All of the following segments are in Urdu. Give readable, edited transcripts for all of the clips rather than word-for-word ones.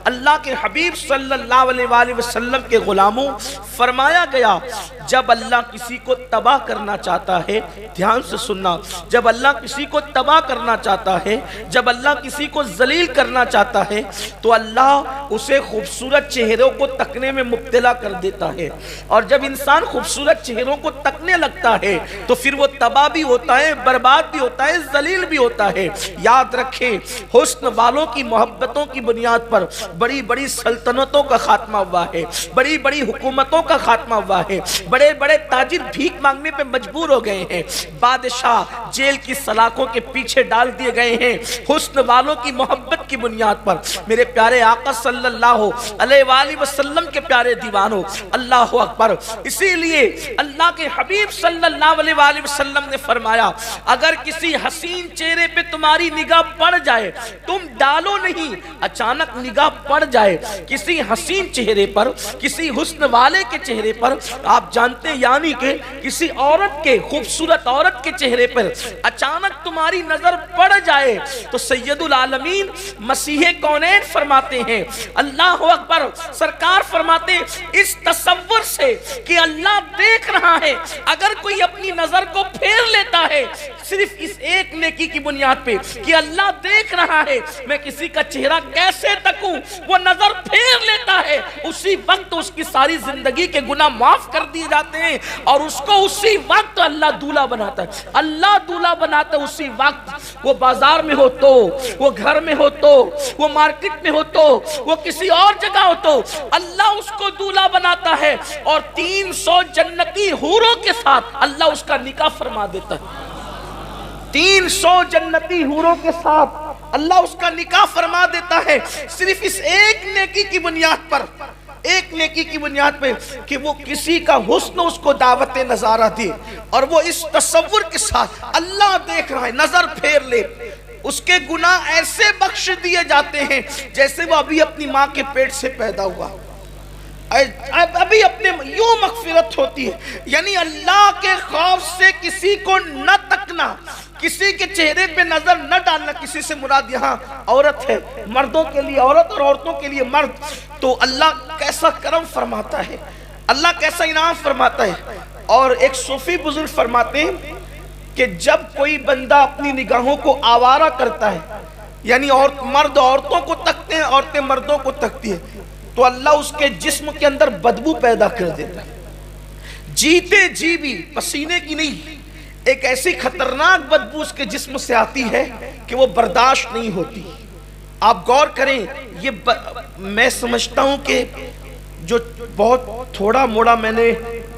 اللہ کے حبیب صلی اللہ علیہ وآلہ وسلم کے غلاموں، فرمایا گیا جب اللہ کسی کو تباہ کرنا چاہتا ہے، دھیان سے سننا، جب اللہ کسی کو تباہ کرنا چاہتا ہے، جب اللہ کسی کو ذلیل کرنا چاہتا ہے تو اللہ اسے خوبصورت چہروں کو تکنے میں مبتلا کر دیتا ہے، اور جب انسان خوبصورت چہروں کو تکنے لگتا ہے تو پھر وہ تباہ بھی ہوتا ہے، برباد بھی ہوتا ہے، ذلیل بھی ہوتا ہے۔ یاد رکھیں، حسن والوں کی محبتوں کی بنیاد پر بڑی بڑی سلطنتوں کا خاتمہ ہوا ہے، بڑی بڑی حکومتوں کا خاتمہ ہوا ہے، بڑے بڑے تاجر بھیک مانگنے پہ مجبور ہو گئے ہیں، بادشاہ جیل کی سلاخوں کے پیچھے ڈال دیے گئے ہیں حسن والوں کی محبت کی بنیاد پر۔ میرے پیارے آقا صلی اللہ علیہ وآلہ وسلم کے پیارے دیوانوں، اللہ اکبر، اسی لیے اللہ کے حبیب صلی اللہ علیہ وآلہ وسلم نے فرمایا اگر کسی حسین چہرے پہ تمہاری نگاہ پڑ جائے، تم ڈالو نہیں، اچانک نگاہ پڑ جائے کسی حسین چہرے پر، کسی حسن والے کے چہرے پر، آپ جانتے ہیں یعنی کہ کسی عورت کے، خوبصورت عورت کے چہرے پر اچانک تمہاری نظر پڑ جائے تو سید العالمین مسیح کونین فرماتے ہیں، اللہ اکبر، سرکار فرماتے ہیں اس تصور سے کہ اللہ دیکھ رہا ہے، اگر کوئی اپنی نظر کو پھیر لیتا ہے صرف اس ایک نیکی کی بنیاد پہ کہ اللہ دیکھ رہا ہے میں کسی کا چہرہ کیسے تکوں، وہ نظر پھیر لیتا ہے، اسی وقت اس کی ساری زندگی کے گناہ معاف کر دیے جاتے ہیں، اور اس کو اسی وقت اللہ دولہا بناتا ہے، اللہ دولہا بناتا ہے اسی وقت، وہ بازار میں ہو تو، وہ گھر میں ہو تو، وہ مارکٹ میں ہو تو، وہ کسی اور جگہ ہو تو، اللہ اس کو دولہا بناتا ہے، اور 300 جنتی حوروں کے ساتھ اللہ اس کا نکاح فرما دیتا ہے، 300 جنتی حوروں کے ساتھ اللہ اس کا نکاح فرما دیتا ہے، صرف اس ایک نیکی کی بنیاد پر، ایک نیکی کی بنیاد پہ کہ وہ کسی کا حسن اس کو دعوت نظارہ دے، اور وہ اس تصور کے ساتھ اللہ دیکھ رہا ہے، نظر پھیر لے، اس کے گناہ ایسے بخش دیے جاتے ہیں جیسے وہ ابھی اپنی ماں کے پیٹ سے پیدا ہوا، ابھی اپنے یوں مغفرت ہوتی ہے۔ یعنی اللہ کے خوف سے کسی کو نہ تکنا، کسی کے چہرے پہ نظر نہ ڈالنا، کسی سے مراد یہاں عورت ہے، مردوں کے لیے عورت اور عورتوں کے لیے مرد، تو اللہ کیسا کرم فرماتا ہے، اللہ کیسا انعام فرماتا ہے۔ اور ایک صوفی بزرگ فرماتے ہیں کہ جب کوئی بندہ اپنی نگاہوں کو آوارہ کرتا ہے، یعنی مرد عورتوں کو تکتے ہیں، عورتیں مردوں کو تکتی ہیں، تو اللہ اس کے جسم کے اندر بدبو پیدا کر دیتا ہے، جیتے جی بھی، پسینے کی نہیں، ایک ایسی خطرناک بدبو اس کے جسم سے آتی ہے کہ وہ برداشت نہیں ہوتی۔ آپ غور کریں، یہ میں سمجھتا ہوں کہ جو بہت تھوڑا موڑا میں نے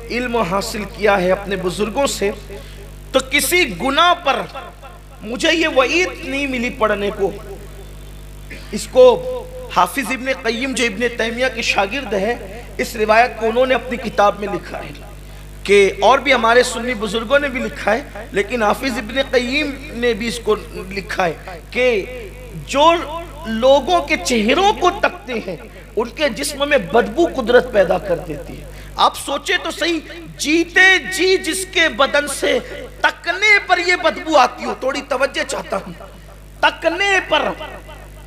علم حاصل کیا ہے اپنے بزرگوں سے، تو کسی گناہ پر مجھے یہ وعید نہیں ملی پڑھنے کو۔ اس کو حافظ ابن قیم جو ابن تیمیہ کے شاگرد ہے، اس روایت کو انہوں نے اپنی کتاب میں لکھا ہے، کہ اور بھی ہمارے سنی بزرگوں نے بھی لکھا ہے، لیکن حافظ ابن قیم نے بھی اس کو لکھا ہے کہ جو لوگوں کے چہروں کو تکتے ہیں ان کے جسم میں بدبو قدرت پیدا کر دیتی ہے۔ آپ سوچیں تو صحیح، جیتے جی جس کے بدن سے تکنے پر یہ بدبو آتی ہو، تھوڑی توجہ چاہتا ہوں، تکنے پر،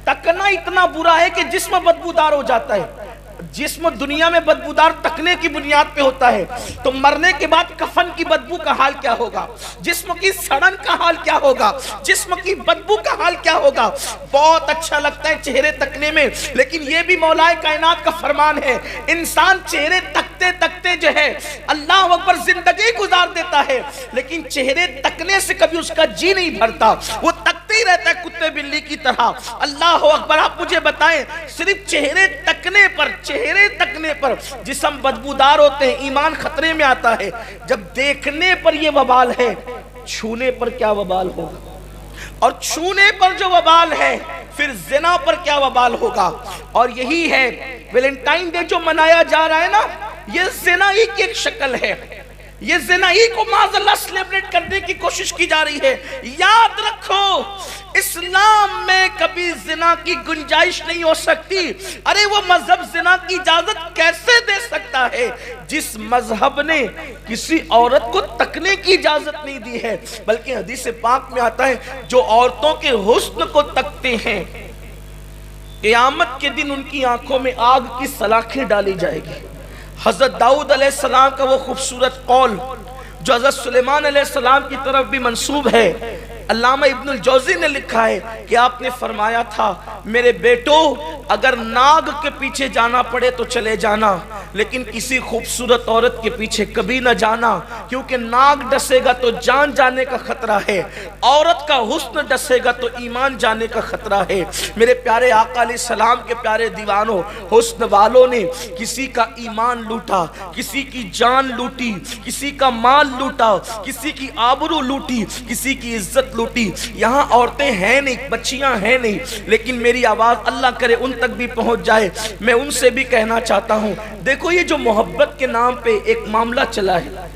تکنا اتنا برا ہے کہ جسم بدبودار ہو جاتا ہے۔ جسم دنیا میں بدبودار تکنے کی بنیاد پہ ہوتا ہے، تو مرنے کے بعد کفن کی بدبو کا حال کیا ہوگا، جسم کی سڑن کا حال کیا ہوگا، جسم کی بدبو کا حال کیا ہوگا۔ بہت اچھا لگتا ہے چہرے تکنے میں، لیکن یہ بھی مولا کائنات کا فرمان ہے، انسان چہرے تکتے تکتے جو ہے اللہ اکبر زندگی گزار دیتا ہے، لیکن چہرے تکنے سے کبھی اس کا جی نہیں بھرتا، وہ تکتے ہی رہتا ہے کتے بلی کی طرح۔ اللہ اکبر، آپ مجھے بتائیں، صرف چہرے تکنے پر جسم بدبودار ہوتے ہیں، ایمان خطرے میں آتا ہے، جب دیکھنے پر یہ وبال ہے، چھونے پر کیا وبال ہوگا، اور چھونے پر جو وبال ہے پھر زنا پر کیا وبال ہوگا۔ اور یہی ہے ویلنٹائن ڈے جو منایا جا رہا ہے نا، یہ زنا ہی کی ایک شکل ہے، یہ زنا ہی کو معاذ اللہ سیلیبریٹ کرنے کی کوشش کی جا رہی ہے۔ یاد رکھو، اسلام میں کبھی زنا کی گنجائش نہیں ہو سکتی۔ ارے وہ مذہب زنا کی اجازت کیسے دے سکتا ہے جس مذہب نے کسی عورت کو تکنے کی اجازت نہیں دی ہے، بلکہ حدیث پاک میں آتا ہے جو عورتوں کے حسن کو تکتے ہیں قیامت کے دن ان کی آنکھوں میں آگ کی سلاخیں ڈالی جائے گی۔ حضرت داؤد علیہ السلام کا وہ خوبصورت قول جو حضرت سلیمان علیہ السلام کی طرف بھی منسوب ہے، علامہ ابن الجوزی نے لکھا ہے کہ آپ نے فرمایا تھا، میرے بیٹو اگر ناگ کے پیچھے جانا پڑے تو چلے جانا، لیکن کسی خوبصورت عورت کے پیچھے کبھی نہ جانا، کیونکہ ناگ ڈسے گا تو جان جانے کا خطرہ ہے، عورت کا حسن ڈسے گا تو ایمان جانے کا خطرہ ہے۔ میرے پیارے آقا علیہ السلام کے پیارے دیوانوں، حسن والوں نے کسی کا ایمان لوٹا، کسی کی جان لوٹی، کسی کا مال لوٹا، کسی کی آبرو لوٹی، کسی کی عزت لوٹی۔ یہاں عورتیں ہیں نہیں، بچیاں ہیں نہیں، لیکن میری آواز اللہ کرے ان تک بھی پہنچ جائے۔ میں ان سے بھی کہنا چاہتا ہوں، دیکھو یہ جو محبت کے نام پہ ایک معاملہ چلا ہے،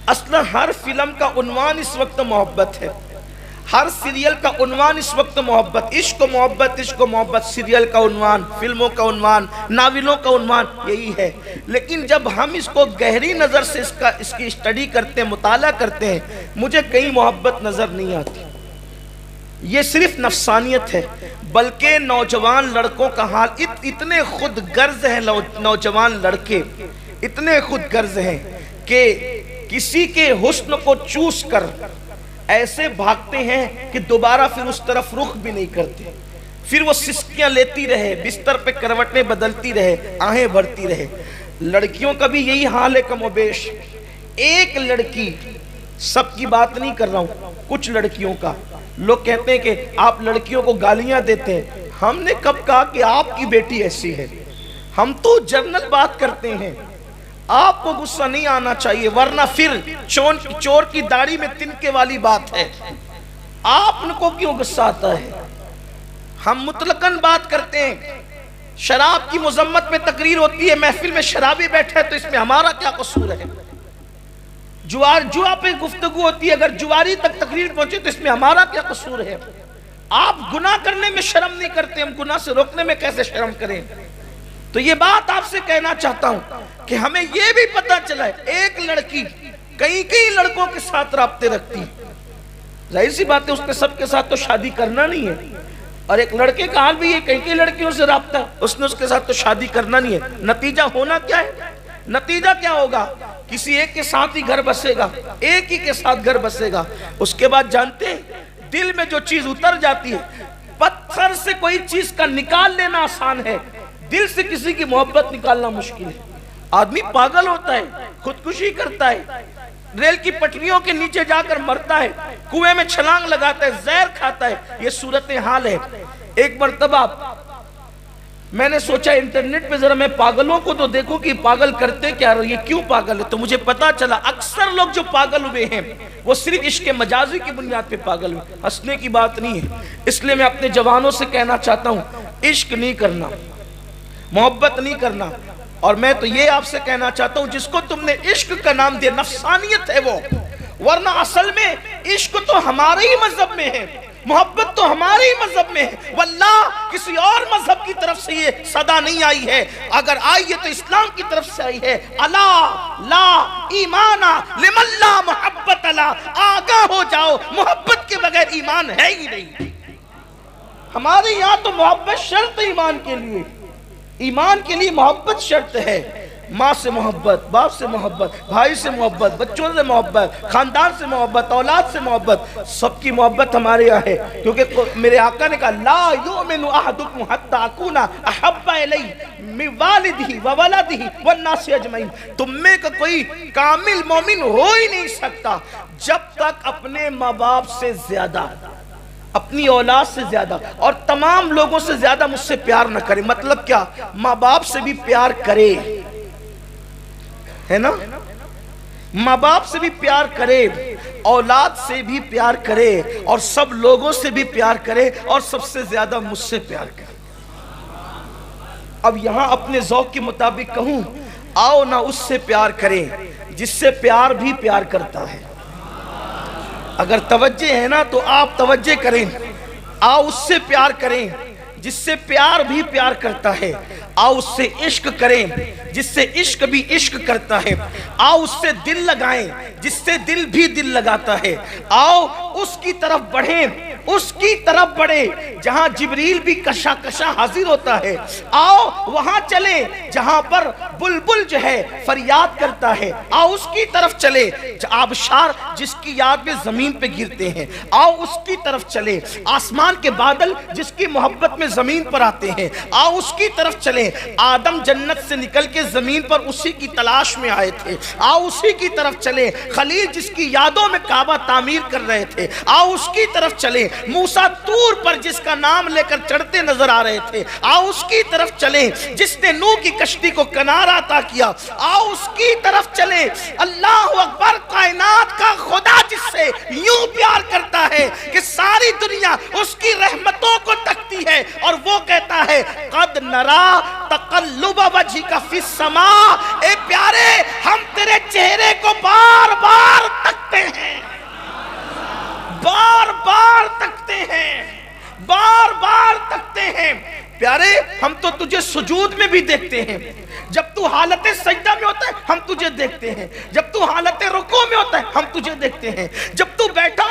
اصلا ہر فلم کا عنوان اس وقت محبت ہے، ہر سیریل کا عنوان اس وقت محبت، عشق و محبت، عشق و محبت، سیریل کا عنوان، فلموں کا عنوان، ناولوں کا عنوان یہی ہے۔ لیکن جب ہم اس کو گہری نظر سے اس کی اسٹڈی کرتے ہیں، مطالعہ کرتے ہیں، مجھے کہیں محبت نظر نہیں آتی۔ یہ صرف نفسانیت ہے، بلکہ نوجوان لڑکوں کا حال اتنے خود غرض ہیں، نوجوان لڑکے اتنے خود غرض ہیں کہ کسی کے حسن کو چوس کر ایسے بھاگتے ہیں کہ دوبارہ پھر اس طرف رخ بھی نہیں کرتے، پھر وہ سسکیاں لیتی رہے، بستر پہ کروٹیں بدلتی رہے، آہیں بھرتی رہے۔ لڑکیوں کا بھی یہی حال ہے کم و بیش۔ ایک لڑکی، سب کی بات نہیں کر رہا ہوں، کچھ لڑکیوں کا، لوگ کہتے ہیں کہ آپ لڑکیوں کو گالیاں دیتے ہیں۔ ہم نے کب کہا کہ آپ کی بیٹی ایسی ہے؟ ہم تو جنرل بات کرتے ہیں، آپ کو غصہ نہیں آنا چاہیے، ورنہ پھر چور کی داڑھی میں تنکے والی بات ہے۔ آپ ان کو کیوں غصہ آتا ہے؟ ہم مطلقاً بات کرتے ہیں۔ شراب کی مذمت میں تقریر ہوتی ہے، محفل میں شرابی بیٹھے تو اس میں ہمارا کیا قصور ہے؟ جوا پہ گفتگو ہوتی ہے، اگر جواری تک تقریر پہنچے تو اس میں ہمارا کیا قصور ہے؟ آپ گناہ کرنے میں شرم نہیں کرتے، ہم گناہ سے روکنے میں کیسے شرم کریں؟ تو یہ بات آپ سے کہنا چاہتا ہوں کہ ہمیں یہ بھی پتا چلا ہے، ایک لڑکی کئی لڑکوں کے ساتھ رابطے رکھتی ہے، ظاہر سی بات ہے اس نے سب کے ساتھ تو شادی کرنا نہیں ہے، اور ایک لڑکے کا حال بھی یہ کئی لڑکیوں سے رابطہ، اس نے اس کے ساتھ تو شادی کرنا نہیں ہے۔ نتیجہ ہونا کیا ہے؟ نتیجہ کیا ہوگا؟ کسی ایک کے ساتھ ہی گھر بسے گا، ایک ہی کے ساتھ گھر بسے گا، اس کے بعد جانتے ہیں دل میں جو چیز اتر جاتی ہے، پتھر سے کوئی چیز کا نکال لینا آسان ہے، دل سے کسی کی محبت نکالنا مشکل ہے۔ آدمی پاگل ہوتا ہے، خودکشی کرتا ہے، ریل کی پٹریوں کے نیچے جا کر مرتا ہے، کنویں میں چھلانگ لگاتا ہے، زہر کھاتا ہے۔ یہ صورتحال ہے۔ ایک مرتبہ میں نے سوچا انٹرنیٹ پہ ذرا میں پاگلوں کو تو دیکھوں کہ پاگل کرتے کیا، یہ کیوں پاگل ہے، تو مجھے پتا چلا اکثر لوگ جو پاگل ہوئے ہیں وہ صرف عشق مجازی کی بنیاد پہ پاگل ہوئے، ہنسنے کی بات نہیں ہے۔ اس لیے میں اپنے جوانوں سے کہنا چاہتا ہوں، عشق نہیں کرنا، محبت نہیں کرنا، اور میں تو یہ آپ سے کہنا چاہتا ہوں جس کو تم نے عشق کا نام دیا، نفسانیت ہے وہ، ورنہ اصل میں عشق تو ہمارے ہی مذہب میں ہے، محبت تو ہمارے ہی مذہب میں ہے، واللہ کسی اور مذہب کی طرف سے یہ صدا نہیں آئی ہے، اگر آئی ہے تو اسلام کی طرف سے آئی ہے۔ الا لا ایمان لمن لا محبت لا، آگاہ ہو جاؤ، محبت کے بغیر ایمان ہے ہی نہیں۔ ہمارے یہاں تو محبت شرط ہے ایمان کے لیے، ایمان کے لیے محبت شرط ہے، ماں سے محبت، باپ سے محبت، بھائی سے محبت، بچوں سے محبت، خاندان سے محبت، اولاد سے محبت، سب کی محبت ہمارے یہاں ہے، کیونکہ میرے آقا نے کہا لا یؤمن احدکم حتی اکون احب الیہ من والدہ وولدہ والناس اجمعین، تم میں کا کوئی کامل مومن ہو ہی نہیں سکتا جب تک اپنے ماں باپ سے زیادہ، اپنی اولاد سے زیادہ اور تمام لوگوں سے زیادہ مجھ سے پیار نہ کرے۔ مطلب کیا؟ ماں باپ سے بھی پیار کرے، ہے نا؟ ماں باپ سے بھی پیار کرے، اولاد سے بھی پیار کرے، اور سب لوگوں سے بھی پیار کرے، اور سب سے زیادہ مجھ سے پیار کرے۔ اب یہاں اپنے ذوق کے مطابق کہوں، آؤ نہ اس سے پیار کریں جس سے پیار بھی پیار کرتا ہے۔ اگر توجہ ہے نا تو آپ توجہ کریں، آؤ اس سے پیار کریں جس سے پیار بھی پیار کرتا ہے، آؤ اس سے عشق کریں جس سے عشق بھی عشق کرتا ہے، آؤ اس سے دل لگائیں جس سے دل بھی دل لگاتا ہے، آؤ اس کی طرف بڑھیں اس کی طرف بڑھے جہاں جبریل بھی کشا کشا حاضر ہوتا ہے، آؤ وہاں چلے جہاں پر بلبل جو ہے فریاد کرتا ہے، آؤ اس کی طرف چلے، آبشار جس کی یاد میں زمین پہ گرتے ہیں آؤ اس کی طرف چلے، آسمان کے بادل جس کی محبت میں زمین پر آتے ہیں آؤ اس کی طرف چلے، آدم جنت سے نکل کے زمین پر اسی کی تلاش میں آئے تھے آؤ اسی کی طرف چلے، خلیل جس کی یادوں میں کعبہ تعمیر کر رہے تھے آؤ اس کی طرف چلے، موسیٰ طور پر جس کا نام لے کر چڑھتے نظر آ رہے تھے آؤ اس کی طرف چلے، جس نے نوح کی کشتی کو کنارہ عطا کیا آؤ اس کی طرف چلے، اللہ اکبر، کائنات کا خدا جس سے یوں پیار کرتا ہے کہ ساری دنیا اس کی رحمتوں کو تکتی ہے اور وہ کہتا ہے قد نرا تقلب وجہک فی السماء، اے پیارے ہم تیرے چہرے کو بار بار تکتے ہیں، بار بار تکتے ہیں، بار بار تکتے ہیں، پیارے ہم تو تجھے سجود میں بھی دیکھتے ہیں، جب تو حالت سجدہ میں ہوتا ہے ہم تجھے دیکھتے ہیں، جب تو حالت رکوع میں ہوتا ہے ہم تجھے دیکھتے ہیں، جب تو بیٹھا